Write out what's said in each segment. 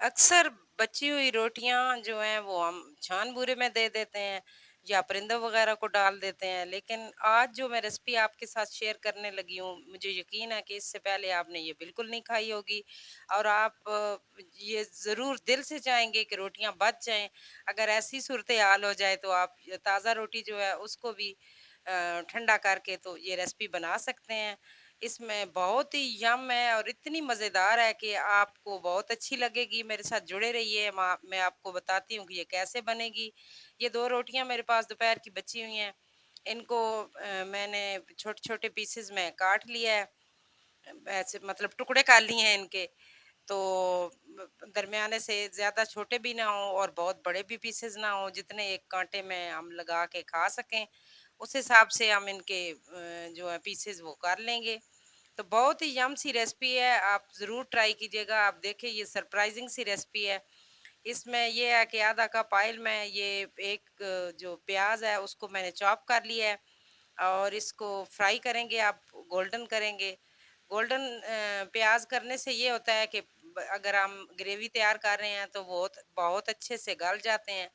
अक्सर बची हुई रोटियां जो हैं वो हम छान बूरे में दे देते हैं या परिंदों वगैरह को डाल देते हैं। लेकिन आज जो मैं रेसिपी आपके साथ शेयर करने लगी हूँ, मुझे यकीन है कि इससे पहले आपने ये बिल्कुल नहीं खाई होगी और आप ये ज़रूर दिल से चाहेंगे कि रोटियां बच जाएं। अगर ऐसी सूरत हाल हो जाए तो आप ताज़ा रोटी जो है उसको भी ठंडा करके तो ये रेसिपी बना सकते हैं। इसमें बहुत ही यम है और इतनी मज़ेदार है कि आपको बहुत अच्छी लगेगी। मेरे साथ जुड़े रहिए, मैं आपको बताती हूँ कि ये कैसे बनेगी। ये 2 रोटियाँ मेरे पास दोपहर की बची हुई हैं। इनको मैंने छोटे-छोटे पीसेज़ में काट लिया है। ऐसे मतलब टुकड़े कर लिए हैं इनके। तो दरमियाने से ज़्यादा छोटे भी ना हों और बहुत बड़े भी पीसेज़ ना हों, जितने एक कांटे में हम लगा के खा सकें, उस हिसाब से हम इनके जो है पीसेज़ वो कर लेंगे। तो बहुत ही यम सी रेसिपी है, आप ज़रूर ट्राई कीजिएगा। आप देखिए ये सरप्राइज़िंग सी रेसिपी है। इसमें ये है कि आधा कप ऑयल में ये एक जो प्याज़ है उसको मैंने चॉप कर लिया है और इसको फ्राई करेंगे, आप गोल्डन करेंगे। गोल्डन प्याज़ करने से ये होता है कि अगर हम ग्रेवी तैयार कर रहे हैं तो बहुत बहुत अच्छे से गल जाते हैं।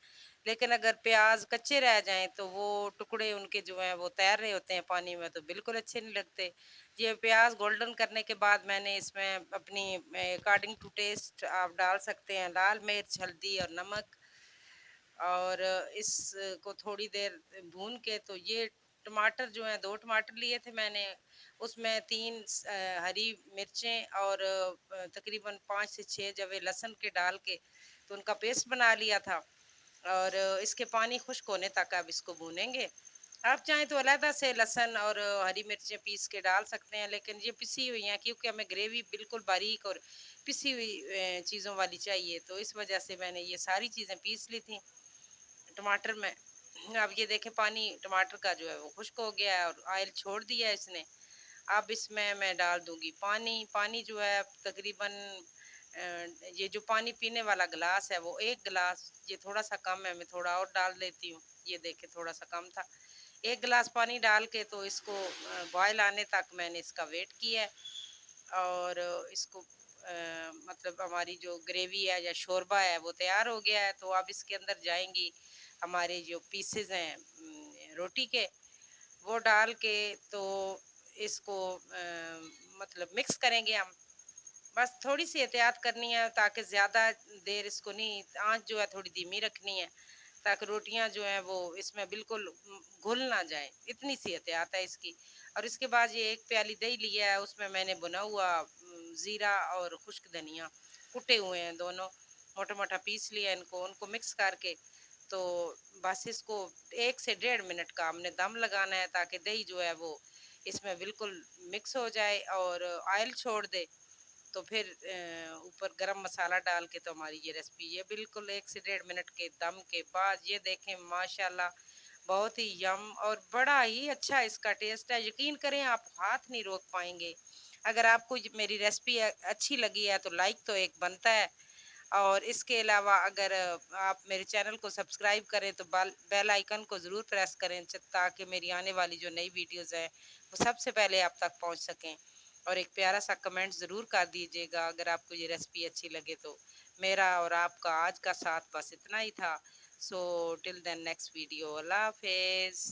लेकिन अगर प्याज़ कच्चे रह जाएं तो वो टुकड़े उनके जो हैं वो तैर रहे होते हैं पानी में, तो बिल्कुल अच्छे नहीं लगते। ये प्याज़ गोल्डन करने के बाद मैंने इसमें अपनी अकॉर्डिंग टू टेस्ट आप डाल सकते हैं लाल मिर्च, हल्दी और नमक। और इसको थोड़ी देर भून के तो ये टमाटर जो है 2 टमाटर लिए थे मैंने, उसमें 3 हरी मिर्चें और तकरीबन 5 से 6 जवे लहसुन के डाल के तो उनका पेस्ट बना लिया था। और इसके पानी खुश्क होने तक अब इसको भूनेंगे। आप चाहें तो अलहदा से लहसुन और हरी मिर्चें पीस के डाल सकते हैं, लेकिन ये पिसी हुई हैं क्योंकि हमें ग्रेवी बिल्कुल बारीक और पिसी हुई चीज़ों वाली चाहिए, तो इस वजह से मैंने ये सारी चीज़ें पीस ली थी टमाटर में। अब ये देखें पानी टमाटर का जो है वो खुश्क हो गया है और ऑयल छोड़ दिया है इसने। अब इसमें मैं डाल दूंगी पानी। पानी जो है तकरीबन ये जो पानी पीने वाला गिलास है वो 1 गिलास, ये थोड़ा सा कम है, मैं थोड़ा और डाल देती हूँ। ये देखें थोड़ा सा कम था। 1 गिलास पानी डाल के तो इसको बॉयल आने तक मैंने इसका वेट किया है। और इसको मतलब हमारी जो ग्रेवी है या शोरबा है वो तैयार हो गया है, तो अब इसके अंदर जाएंगी हमारे जो पीसेस हैं रोटी के, वो डाल के तो इसको मतलब मिक्स करेंगे हम। बस थोड़ी सी एहतियात करनी है ताकि ज़्यादा देर इसको नहीं, आंच जो है थोड़ी धीमी रखनी है ताकि रोटियां जो हैं वो इसमें बिल्कुल घुल ना जाए, इतनी सी एहतियात है इसकी। और इसके बाद ये 1 प्याली दही लिया है, उसमें मैंने भुना हुआ ज़ीरा और खुश्क धनिया कुटे हुए हैं दोनों, मोटा मोटा पीस लिया इनको, उनको मिक्स करके तो बस इसको 1 से 1.5 मिनट का हमने दम लगाना है ताकि दही जो है वो इसमें बिल्कुल मिक्स हो जाए और ऑयल छोड़ दे। तो फिर ऊपर गरम मसाला डाल के तो हमारी ये रेसिपी ये बिल्कुल 1 से 1.5 मिनट के दम के बाद ये देखें माशाल्लाह बहुत ही यम और बड़ा ही अच्छा इसका टेस्ट है। यकीन करें आप हाथ नहीं रोक पाएंगे। अगर आपको मेरी रेसिपी अच्छी लगी है तो लाइक तो एक बनता है। और इसके अलावा अगर आप मेरे चैनल को सब्सक्राइब करें तो बेल आइकन को ज़रूर प्रेस करें ताकि मेरी आने वाली जो नई वीडियोज़ हैं वो सबसे पहले आप तक पहुंच सकें। और एक प्यारा सा कमेंट ज़रूर कर दीजिएगा अगर आपको ये रेसिपी अच्छी लगे तो। मेरा और आपका आज का साथ बस इतना ही था। So till then next video, अल्लाह हाफिज़।